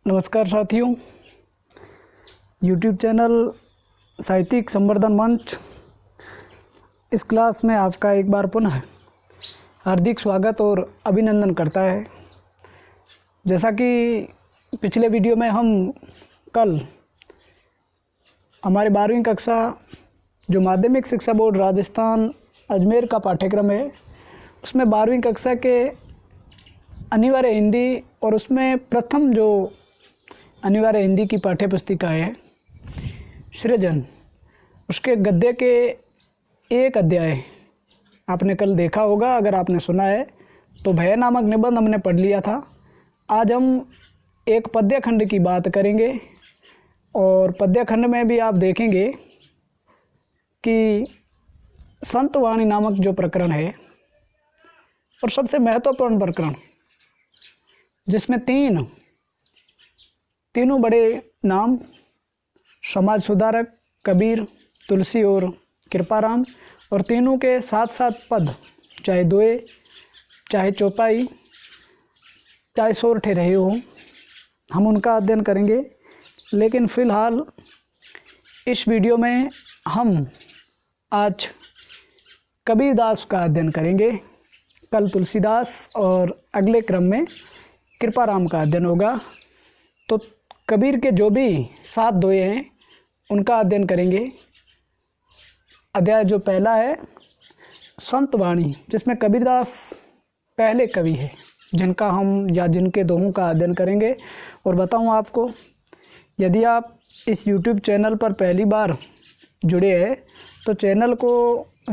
नमस्कार साथियों, YouTube channel साहित्यिक संवर्धन मंच इस क्लास में आपका एक बार पुनः हार्दिक स्वागत और अभिनंदन करता है। जैसा कि पिछले वीडियो में हम कल हमारे 12वीं कक्षा जो माध्यमिक शिक्षा बोर्ड राजस्थान अजमेर का पाठ्यक्रम है उसमें 12वीं कक्षा के अनिवार्य हिंदी और उसमें प्रथम जो अनिवार्य हिंदी की पाठ्य पुस्तिका है सृजन, उसके गद्य के एक अध्याय आपने कल देखा होगा। अगर आपने सुना है तो भय नामक निबंध हमने पढ़ लिया था। आज हम एक पद्य खंड की बात करेंगे और पद्य खंड में भी आप देखेंगे कि संत वाणी नामक जो प्रकरण है और सबसे महत्वपूर्ण प्रकरण जिसमें तीनों बड़े नाम समाज सुधारक, कबीर, तुलसी और कृपाराम, और तीनों के साथ साथ पद चाहे दोए, चाहे चौपाई, चाहे सोरठे रहे हो, हम उनका अध्ययन करेंगे। लेकिन फ़िलहाल इस वीडियो में हम आज कबीरदास का अध्ययन करेंगे। कल तुलसीदास और अगले क्रम में कृपाराम का अध्ययन होगा। तो कबीर के जो भी 7 दोहे हैं उनका अध्ययन करेंगे। अध्याय जो पहला है संत वाणी, जिसमें कबीरदास पहले कवि है जिनका हम या जिनके दोहों का अध्ययन करेंगे। और बताऊं आपको, यदि आप इस YouTube चैनल पर पहली बार जुड़े हैं तो चैनल को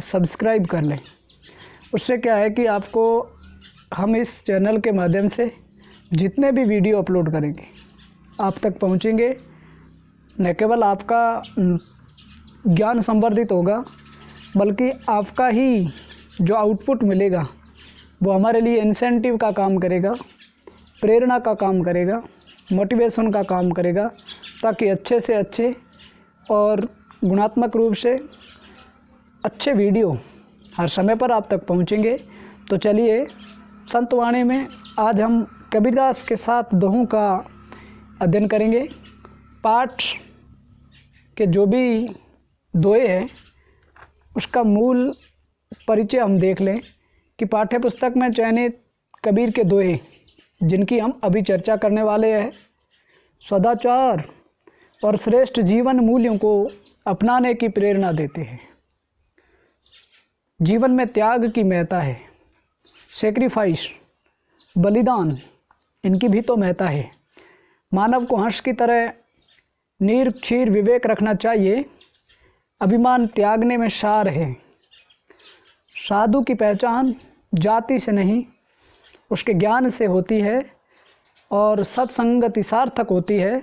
सब्सक्राइब कर लें। उससे क्या है कि आपको हम इस चैनल के माध्यम से जितने भी वीडियो अपलोड करेंगे आप तक पहुंचेंगे। न केवल आपका ज्ञान संवर्धित होगा बल्कि आपका ही जो आउटपुट मिलेगा वो हमारे लिए इंसेंटिव का काम करेगा, प्रेरणा का काम करेगा, मोटिवेशन का काम करेगा, ताकि अच्छे से अच्छे और गुणात्मक रूप से अच्छे वीडियो हर समय पर आप तक पहुंचेंगे। तो चलिए संत वाणी में आज हम कबीरदास के 7 दोहों का अध्ययन करेंगे। पाठ के जो भी दोहे हैं उसका मूल परिचय हम देख लें कि पाठ्य पुस्तक में चयनित कबीर के दोहे जिनकी हम अभी चर्चा करने वाले हैं सदाचार और श्रेष्ठ जीवन मूल्यों को अपनाने की प्रेरणा देते हैं। जीवन में त्याग की महत्ता है, सेक्रीफाइस, बलिदान, इनकी भी तो महत्ता है। मानव को हंस की तरह निरक्षीर विवेक रखना चाहिए, अभिमान त्यागने में सार है। साधु की पहचान जाति से नहीं उसके ज्ञान से होती है और सत्संगति सार्थक होती है।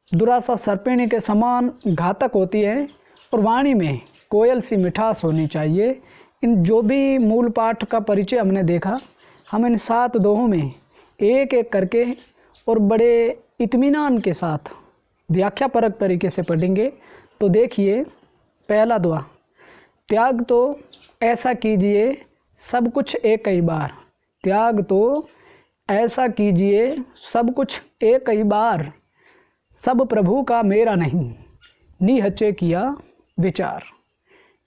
दुरासा सर्पिणी के समान घातक होती है और वाणी में कोयल सी मिठास होनी चाहिए। इन जो भी मूल पाठ का परिचय हमने देखा, हम इन 7 दोहों में एक एक करके और बड़े इत्मीनान के साथ व्याख्यापरक तरीके से पढ़ेंगे। तो देखिए, पहला दोहा, त्याग तो ऐसा कीजिए सब कुछ एक ही बार। त्याग तो ऐसा कीजिए सब कुछ एक ही बार, सब प्रभु का मेरा नहीं, निहच्चे किया विचार।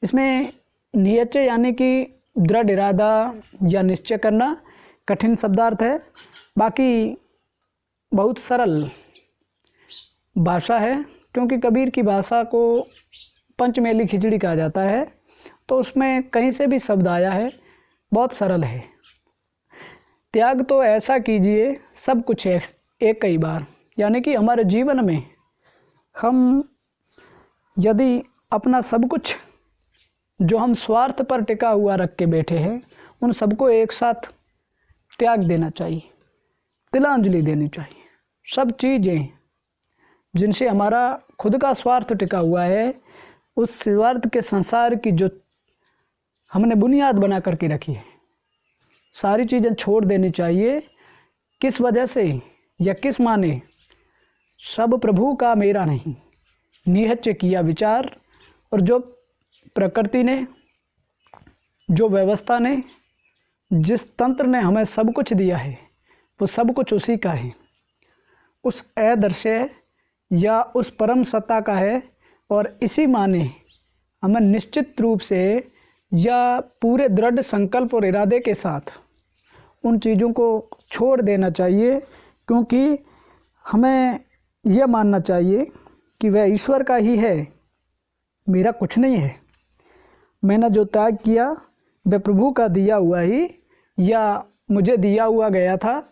इसमें निहच्चे यानी कि दृढ़ इरादा या निश्चय करना कठिन शब्दार्थ है। बाकी बहुत सरल भाषा है, क्योंकि कबीर की भाषा को पंचमेली खिचड़ी कहा जाता है, तो उसमें कहीं से भी शब्द आया है, बहुत सरल है। त्याग तो ऐसा कीजिए सब कुछ एक ही बार, यानी कि हमारे जीवन में हम यदि अपना सब कुछ जो हम स्वार्थ पर टिका हुआ रख के बैठे हैं उन सबको एक साथ त्याग देना चाहिए, तिलांजलि देनी चाहिए। सब चीज़ें जिनसे हमारा खुद का स्वार्थ टिका हुआ है, उस स्वार्थ के संसार की जो हमने बुनियाद बना करके रखी है, सारी चीज़ें छोड़ देनी चाहिए। किस वजह से या किस माने? सब प्रभु का मेरा नहीं, निहच्चे किया विचार। और जो प्रकृति ने, जो व्यवस्था ने, जिस तंत्र ने हमें सब कुछ दिया है वो सब कुछ उसी का है। उस अदृश्य या उस परम सत्ता का है, और इसी माने हमें निश्चित रूप से या पूरे दृढ़ संकल्प और इरादे के साथ उन चीज़ों को छोड़ देना चाहिए, क्योंकि हमें यह मानना चाहिए कि वह ईश्वर का ही है, मेरा कुछ नहीं है। मैंने जो त्याग किया वह प्रभु का दिया हुआ ही या मुझे दिया हुआ गया था,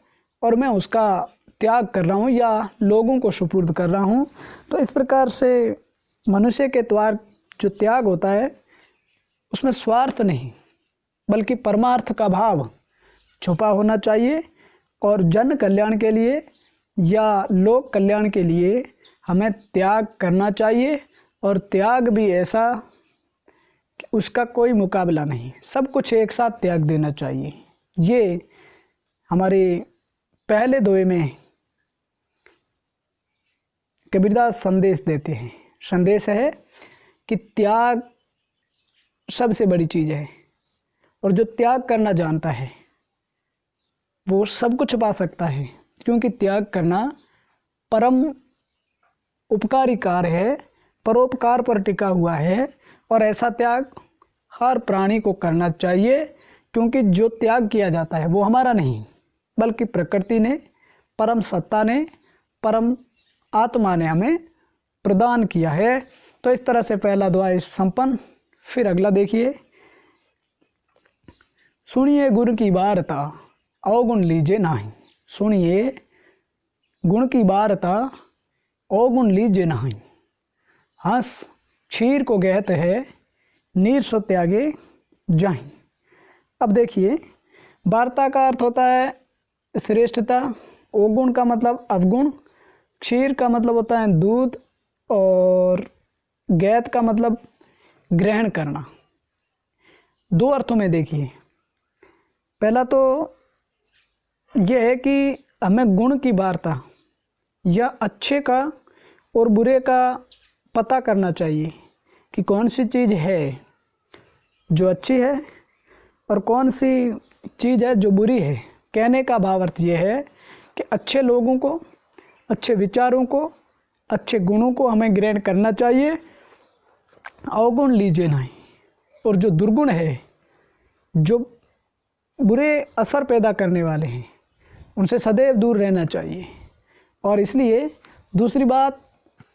और मैं उसका त्याग कर रहा हूँ या लोगों को सुपुर्द कर रहा हूँ। तो इस प्रकार से मनुष्य के द्वार जो त्याग होता है उसमें स्वार्थ नहीं बल्कि परमार्थ का भाव छुपा होना चाहिए, और जन कल्याण के लिए या लोक कल्याण के लिए हमें त्याग करना चाहिए, और त्याग भी ऐसा कि उसका कोई मुकाबला नहीं, सब कुछ एक साथ त्याग देना चाहिए। ये हमारे पहले दोहे में कबीरदास संदेश देते हैं। संदेश है कि त्याग सबसे बड़ी चीज़ है, और जो त्याग करना जानता है वो सब कुछ पा सकता है, क्योंकि त्याग करना परम उपकारी कार्य है, परोपकार पर टिका हुआ है, और ऐसा त्याग हर प्राणी को करना चाहिए, क्योंकि जो त्याग किया जाता है वो हमारा नहीं बल्कि प्रकृति ने, परम सत्ता ने, परम आत्मा ने हमें प्रदान किया है। तो इस तरह से पहला दुआ संपन्न। फिर अगला देखिए, सुनिए गुण की वार्ता अवगुण लीजिए नाही। सुनिए गुण की वार्ता अवगुण लीजिए नाही। हंस क्षीर को गहत है, नीर सो त्यागे जाहि। अब देखिए, वार्ता का अर्थ होता है श्रेष्ठता, अवगुण का मतलब अवगुण, क्षीर का मतलब होता है दूध, और गैत का मतलब ग्रहण करना। दो अर्थों में देखिए, पहला तो यह है कि हमें गुण की वार्ता या अच्छे का और बुरे का पता करना चाहिए कि कौन सी चीज़ है जो अच्छी है और कौन सी चीज़ है जो बुरी है। कहने का भाव अर्थ ये है कि अच्छे लोगों को, अच्छे विचारों को, अच्छे गुणों को हमें ग्रहण करना चाहिए, अवगुण लीजिए नहीं। और जो दुर्गुण है, जो बुरे असर पैदा करने वाले हैं, उनसे सदैव दूर रहना चाहिए। और इसलिए दूसरी बात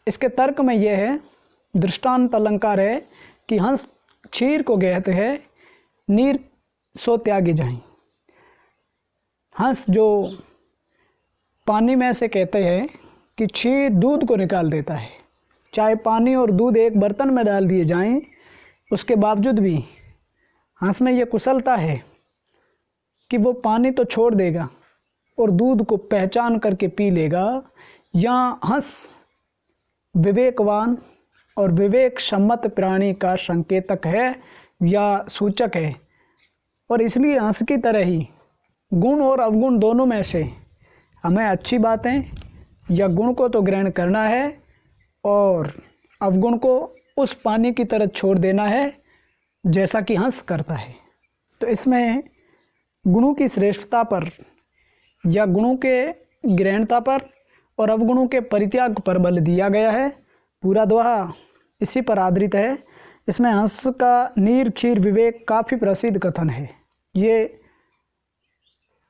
इसके तर्क में यह है, दृष्टांत अलंकार है कि हंस क्षीर को गहत है, नीर सो त्यागे जाएं। हंस जो पानी में से कहते हैं कि क्षीर दूध को निकाल देता है, चाहे पानी और दूध एक बर्तन में डाल दिए जाएं, उसके बावजूद भी हंस में ये कुशलता है कि वो पानी तो छोड़ देगा और दूध को पहचान करके पी लेगा। या हंस विवेकवान और विवेक सम्मत प्राणी का संकेतक है या सूचक है, और इसलिए हंस की तरह ही गुण और अवगुण दोनों में से हमें अच्छी बातें या गुण को तो ग्रहण करना है और अवगुण को उस पानी की तरह छोड़ देना है जैसा कि हंस करता है। तो इसमें गुणों की श्रेष्ठता पर या गुणों के ग्रहणता पर और अवगुणों के परित्याग पर बल दिया गया है। पूरा दोहा इसी पर आधारित है। इसमें हंस का नीर क्षीर विवेक काफ़ी प्रसिद्ध कथन है। ये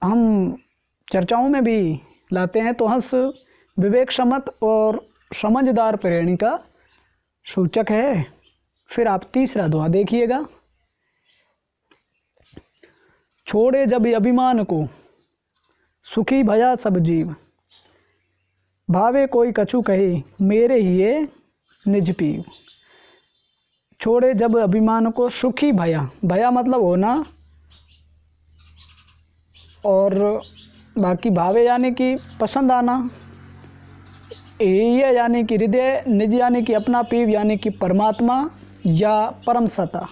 हम चर्चाओं में भी लाते हैं। तो हंस विवेक सम्मत और समझदार प्रेरणी का सूचक है। फिर आप तीसरा दोहा देखिएगा, छोड़े जब अभिमान को सुखी भया सब जीव, भावे कोई कछु कहे मेरे ही ये निज पीव। छोड़े जब अभिमान को सुखी भया, भया मतलब होना, और बाकी भावे यानी कि पसंद आना, ये यानी कि हृदय, निज यानी कि अपना, पीव यानी कि परमात्मा या परम सत्ता।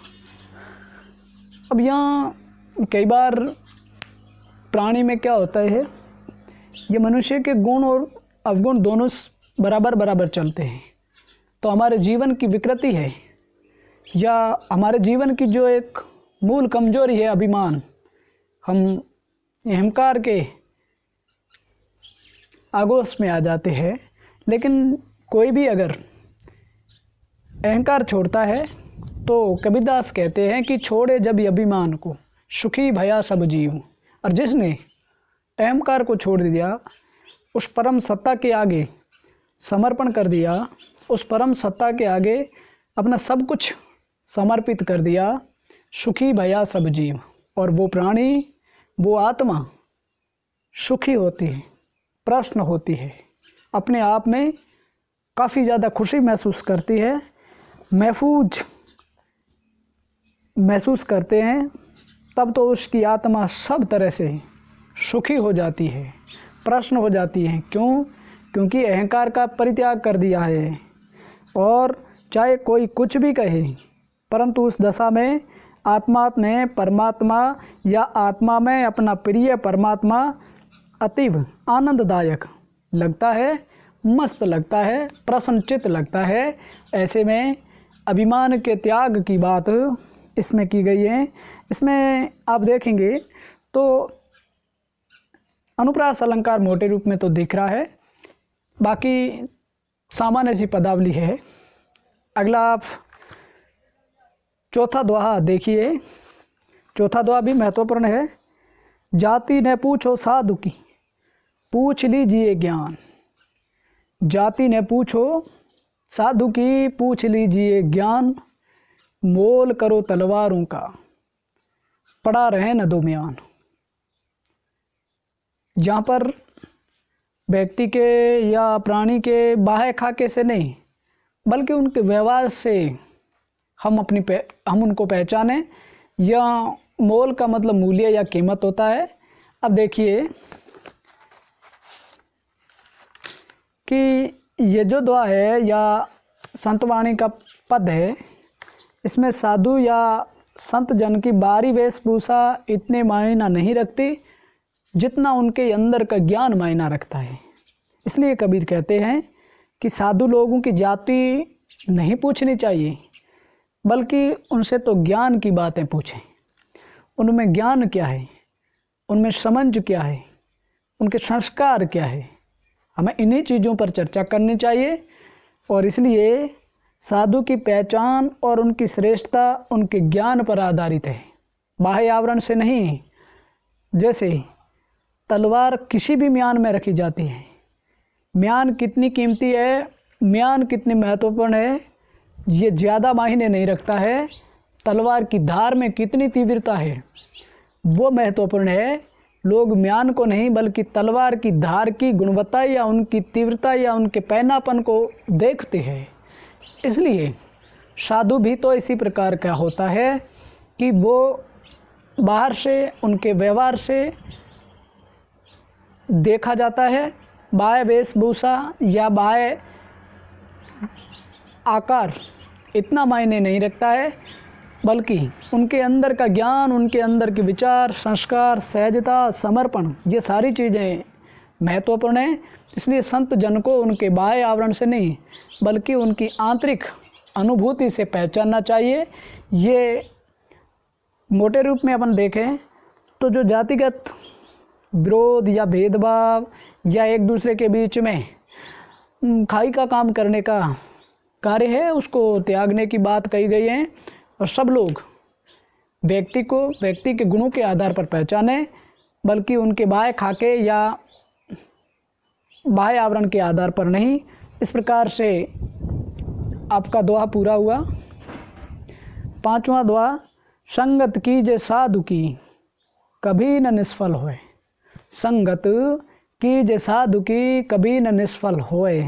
अब यहाँ कई बार प्राणी में क्या होता है, ये मनुष्य के गुण और अवगुण दोनों बराबर बराबर चलते हैं। तो हमारे जीवन की विकृति है या हमारे जीवन की जो एक मूल कमजोरी है अभिमान, हम अहंकार के आगोश में आ जाते हैं। लेकिन कोई भी अगर अहंकार छोड़ता है तो कबीरदास कहते हैं कि छोड़े जब अभिमान को, सुखी भया सब जीव। और जिसने अहंकार को छोड़ दिया, उस परम सत्ता के आगे समर्पण कर दिया, उस परम सत्ता के आगे अपना सब कुछ समर्पित कर दिया, सुखी भया सब जीव। और वो प्राणी, वो आत्मा सुखी होती है, प्रसन्न होती है, अपने आप में काफ़ी ज़्यादा खुशी महसूस करती है, महफूज महसूस करते हैं। तब तो उसकी आत्मा सब तरह से सुखी हो जाती है, प्रसन्न हो जाती है। क्यों? क्योंकि अहंकार का परित्याग कर दिया है। और चाहे कोई कुछ भी कहे, परंतु उस दशा में आत्मा में परमात्मा या आत्मा में अपना प्रिय परमात्मा अतीव आनंददायक लगता है, मस्त लगता है, प्रसन्नचित्त लगता है। ऐसे में अभिमान के त्याग की बात इसमें की गई है। इसमें आप देखेंगे तो अनुप्रास अलंकार मोटे रूप में तो दिख रहा है, बाकी सामान्य सी पदावली है। अगला आप चौथा दोहा देखिए। चौथा दोहा भी महत्वपूर्ण है। जाति न पूछो साधु की, पूछ लीजिए ज्ञान। जाति न पूछो साधु की, पूछ लीजिए ज्ञान। मोल करो तलवारों का, पड़ा रहे न दो म्यान। जहाँ पर व्यक्ति के या प्राणी के बाह्य खाके से नहीं, बल्कि उनके व्यवहार से हम उनको पहचाने। या मोल का मतलब मूल्य या कीमत होता है। अब देखिए कि ये जो दुआ है या संतवाणी का पद है, इसमें साधु या संत जन की बाहरी वेशभूषा इतने मायना नहीं रखती जितना उनके अंदर का ज्ञान मायना रखता है। इसलिए कबीर कहते हैं कि साधु लोगों की जाति नहीं पूछनी चाहिए, बल्कि उनसे तो ज्ञान की बातें पूछें। उनमें ज्ञान क्या है, उनमें समझ क्या है, उनके संस्कार क्या है, हमें इन्हीं चीज़ों पर चर्चा करनी चाहिए। और इसलिए साधु की पहचान और उनकी श्रेष्ठता उनके ज्ञान पर आधारित है, बाह्य आवरण से नहीं। जैसे तलवार किसी भी म्यान में रखी जाती है, म्यान कितनी कीमती है, म्यान कितनी महत्वपूर्ण है, ये ज़्यादा मायने नहीं रखता है। तलवार की धार में कितनी तीव्रता है वो महत्वपूर्ण है। लोग म्यान को नहीं, बल्कि तलवार की धार की गुणवत्ता या उनकी तीव्रता या उनके पैनापन को देखते हैं। इसलिए साधु भी तो इसी प्रकार का होता है कि वो बाहर से, उनके व्यवहार से देखा जाता है। बाह्य वेशभूषा या बाह्य आकार इतना मायने नहीं रखता है, बल्कि उनके अंदर का ज्ञान, उनके अंदर के विचार, संस्कार, सहजता, समर्पण, ये सारी चीज़ें महत्वपूर्ण हैं। इसलिए संत जन को उनके बाह्य आवरण से नहीं, बल्कि उनकी आंतरिक अनुभूति से पहचानना चाहिए। ये मोटे रूप में अपन देखें तो जो जातिगत विरोध या भेदभाव या एक दूसरे के बीच में खाई का काम करने का कार्य है, उसको त्यागने की बात कही गई है। और सब लोग व्यक्ति के गुणों के आधार पर पहचाने, बल्कि उनके बाह्य खाके या बाह्य आवरण के आधार पर नहीं। इस प्रकार से आपका दुआ पूरा हुआ। पांचवा दुआ, संगत कीजे साधु की, कभी न निष्फल होए। संगत कीजे साधु की, कभी न निष्फल होए।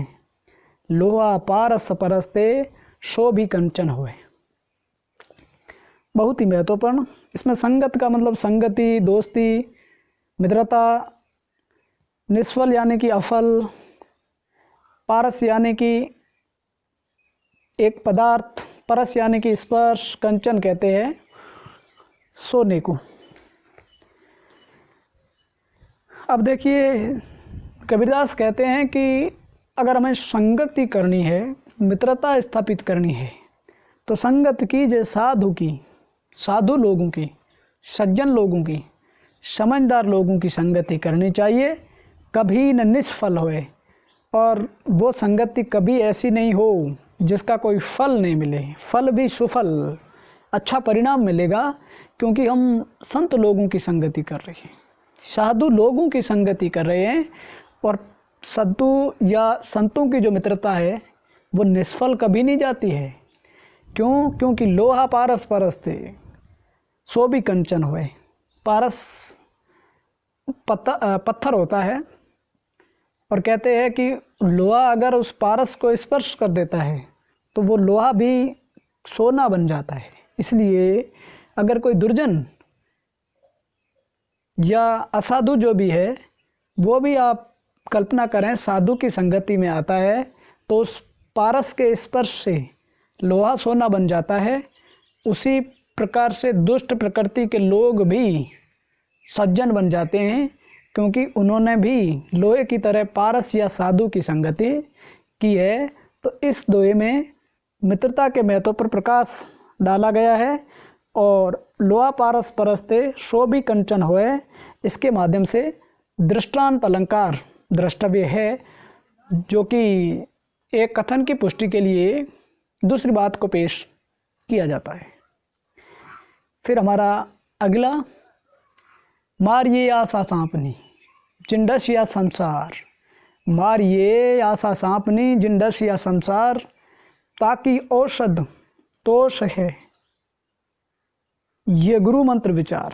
लोहा पारस परस्ते, सो भी कंचन होए। बहुत ही महत्वपूर्ण। इसमें संगत का मतलब संगति, दोस्ती, मित्रता। निष्फल यानी कि अफल, पारस यानी कि एक पदार्थ, परस यानी कि स्पर्श, कंचन कहते हैं सोने को। अब देखिए कबीरदास कहते हैं कि अगर हमें संगति करनी है, मित्रता स्थापित करनी है, तो संगत की जे साधु की, साधु लोगों की, सज्जन लोगों की, समझदार लोगों की संगति करनी चाहिए। कभी न निष्फल होए, और वो संगति कभी ऐसी नहीं हो जिसका कोई फल नहीं मिले, फल भी सुफल, अच्छा परिणाम मिलेगा, क्योंकि हम संत लोगों की संगति कर रहे हैं, साधु लोगों की संगति कर रहे हैं। और साधु या संतों की जो मित्रता है वो निष्फल कभी नहीं जाती है। क्यों? क्योंकि लोहा पारस परस्ते सो भी कंचन हुए। पारस पत्थर होता है, और कहते हैं कि लोहा अगर उस पारस को स्पर्श कर देता है तो वो लोहा भी सोना बन जाता है। इसलिए अगर कोई दुर्जन या असाधु जो भी है, वो भी आप कल्पना करें साधु की संगति में आता है, तो उस पारस के स्पर्श से लोहा सोना बन जाता है। उसी प्रकार से दुष्ट प्रकृति के लोग भी सज्जन बन जाते हैं, क्योंकि उन्होंने भी लोहे की तरह पारस या साधु की संगति की है। तो इस दोहे में मित्रता के महत्व पर प्रकाश डाला गया है, और लोहा पारस परस्ते सो भी कंचन होए, इसके माध्यम से दृष्टांत अलंकार द्रष्टव्य है, जो कि एक कथन की पुष्टि के लिए दूसरी बात को पेश किया जाता है। फिर हमारा अगला, मारिये आशा सांपनी जिंडस या संसार, मारिये आशा सांपनी जिंडस या संसार, ताकि औषध तोष है ये गुरु मंत्र विचार।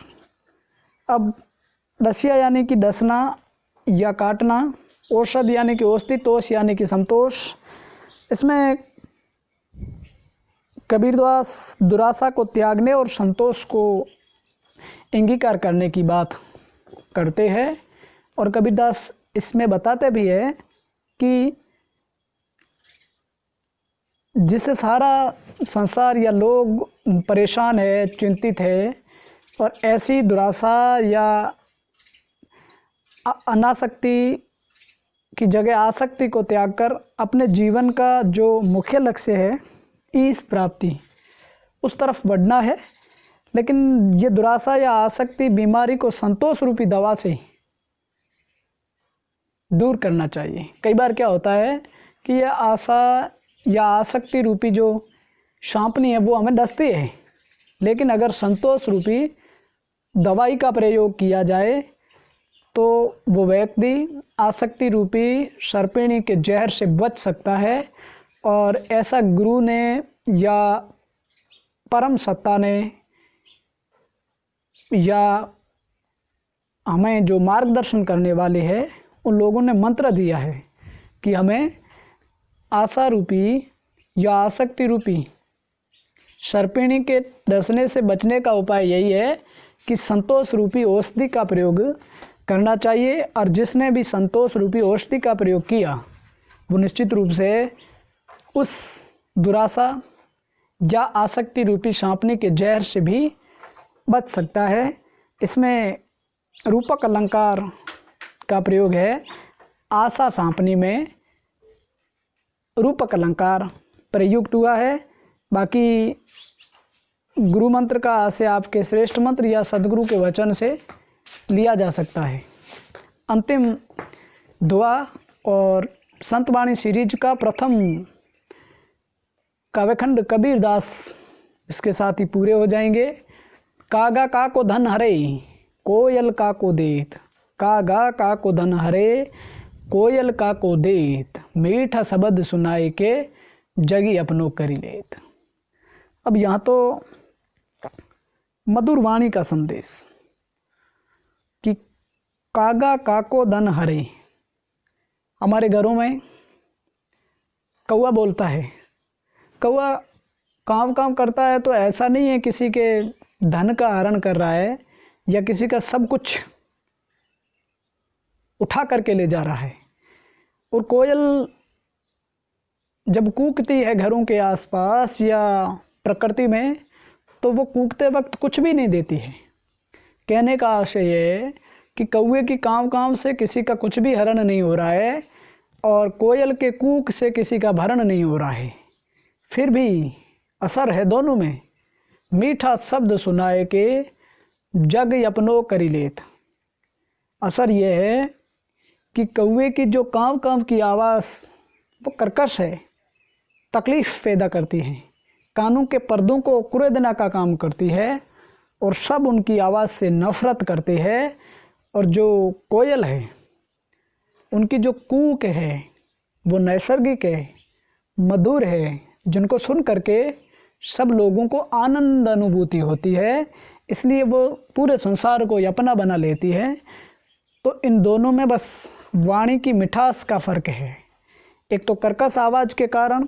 अब डसिया यानी कि डसना या काटना, औषध यानी कि औषधि, तोष यानी कि संतोष। इसमें कबीरदास दुराशा को त्यागने और संतोष को अंगीकार करने की बात करते हैं, और कबीरदास इसमें बताते भी है कि जिससे सारा संसार या लोग परेशान है, चिंतित है, और ऐसी दुराशा या अनासक्ति की जगह आसक्ति को त्याग कर अपने जीवन का जो मुख्य लक्ष्य है ईश प्राप्ति, उस तरफ बढ़ना है। लेकिन ये दुराशा या आसक्ति बीमारी को संतोष रूपी दवा से दूर करना चाहिए। कई बार क्या होता है कि यह आशा या आसक्ति रूपी जो सांपनी है वो हमें डसती है, लेकिन अगर संतोष रूपी दवाई का प्रयोग किया जाए तो वो व्यक्ति आसक्ति रूपी सर्पिणी के जहर से बच सकता है। और ऐसा गुरु ने या परम सत्ता ने या हमें जो मार्गदर्शन करने वाले हैं उन लोगों ने मंत्र दिया है कि हमें आशा रूपी या आसक्ति रूपी सर्पिणी के डसने से बचने का उपाय यही है कि संतोष रूपी औषधि का प्रयोग करना चाहिए। और जिसने भी संतोष रूपी औषधि का प्रयोग किया वो निश्चित रूप से उस दुराशा या आसक्ति रूपी सांपनी के जहर से भी बच सकता है। इसमें रूपक अलंकार का प्रयोग है। आशा सांपनी में रूपक अलंकार प्रयुक्त हुआ है। बाकी गुरु मंत्र का से आपके श्रेष्ठ मंत्र या सदगुरु के वचन से लिया जा सकता है। अंतिम दुआ और संतवाणी सीरीज का प्रथम काव्यखंड कबीरदास इसके साथ ही पूरे हो जाएंगे। कागा का को धन हरे कोयल का को देत, कागा का को धन हरे कोयल का को देत, मीठा शब्द सुनाए के जगी अपनो करी लेत। अब यहाँ तो मधुर वाणी का संदेश कि कागा काको धन हरे। हमारे घरों में कौआ बोलता है। कौआ काम काम करता है तो ऐसा नहीं है किसी के धन का हरण कर रहा है या किसी का सब कुछ उठा करके ले जा रहा है। और कोयल जब कूकती है घरों के आसपास या प्रकृति में तो वो कूकते वक्त कुछ भी नहीं देती है। कहने का आशय ये है कि कौए की काँव काँव से किसी का कुछ भी हरण नहीं हो रहा है और कोयल के कूक से किसी का भरण नहीं हो रहा है। फिर भी असर है दोनों में। मीठा शब्द सुनाए के जग अपनो करी लेत। असर यह है कि कौवे की जो काँव काँव की आवाज़ वो कर्कश है, तकलीफ़ पैदा करती है, कानों के पर्दों को कुरेदना का काम करती है और सब उनकी आवाज़ से नफ़रत करते हैं। और जो कोयल है, उनकी जो कूक है वो नैसर्गिक है, मधुर है, जिनको सुन करके सब लोगों को आनंद अनुभूति होती है, इसलिए वो पूरे संसार को अपना बना लेती है। तो इन दोनों में बस वाणी की मिठास का फ़र्क है, एक तो कर्कश आवाज़ के कारण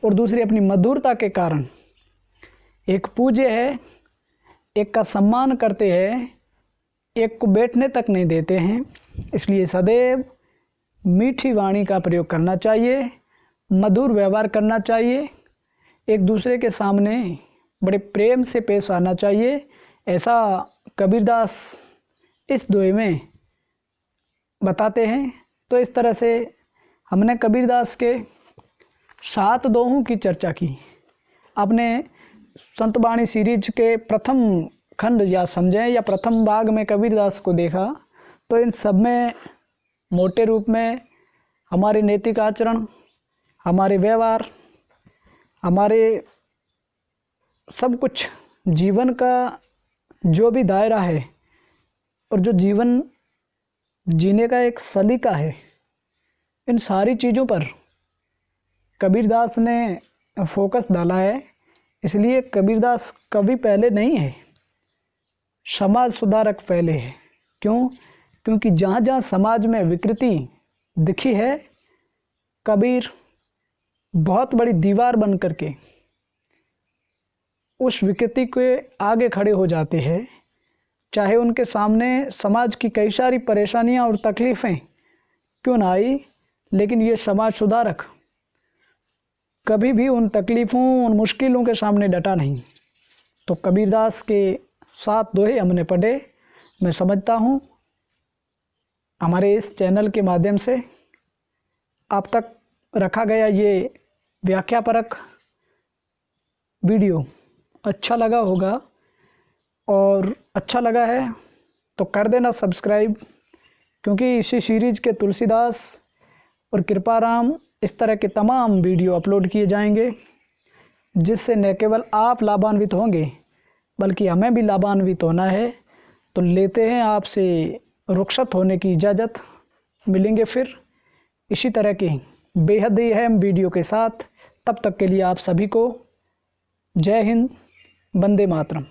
और दूसरी अपनी मधुरता के कारण। एक पूज्य है, एक का सम्मान करते हैं, एक को बैठने तक नहीं देते हैं। इसलिए सदैव मीठी वाणी का प्रयोग करना चाहिए, मधुर व्यवहार करना चाहिए, एक दूसरे के सामने बड़े प्रेम से पेश आना चाहिए। ऐसा कबीरदास इस दोहे में बताते हैं। तो इस तरह से हमने कबीरदास के 7 दोहों की चर्चा की। आपने संतवाणी सीरीज के प्रथम खंड या समझें या प्रथम भाग में कबीरदास को देखा, तो इन सब में मोटे रूप में हमारे नैतिक आचरण, हमारे व्यवहार, हमारे सब कुछ जीवन का जो भी दायरा है और जो जीवन जीने का एक सलीका है, इन सारी चीज़ों पर कबीरदास ने फोकस डाला है। इसलिए कबीरदास कवि पहले नहीं है, समाज सुधारक पहले है। क्यों? क्योंकि जहाँ जहाँ समाज में विकृति दिखी है, कबीर बहुत बड़ी दीवार बन करके उस विकृति के आगे खड़े हो जाते हैं। चाहे उनके सामने समाज की कई सारी परेशानियां और तकलीफ़ें क्यों ना आई, लेकिन ये समाज सुधारक कभी भी उन तकलीफ़ों, उन मुश्किलों के सामने डटा नहीं। तो कबीरदास के 7 दोहे हमने पढ़े। मैं समझता हूँ हमारे इस चैनल के माध्यम से आप तक रखा गया ये व्याख्यापरक वीडियो अच्छा लगा होगा, और अच्छा लगा है तो कर देना सब्सक्राइब, क्योंकि इसी सीरीज के तुलसीदास और कृपाराम इस तरह के तमाम वीडियो अपलोड किए जाएंगे, जिससे न केवल आप लाभान्वित होंगे बल्कि हमें भी लाभान्वित होना है। तो लेते हैं आपसे रुखसत होने की इजाज़त। मिलेंगे फिर इसी तरह के बेहद ही अहम वीडियो के साथ। तब तक के लिए आप सभी को जय हिंद, वंदे मातरम।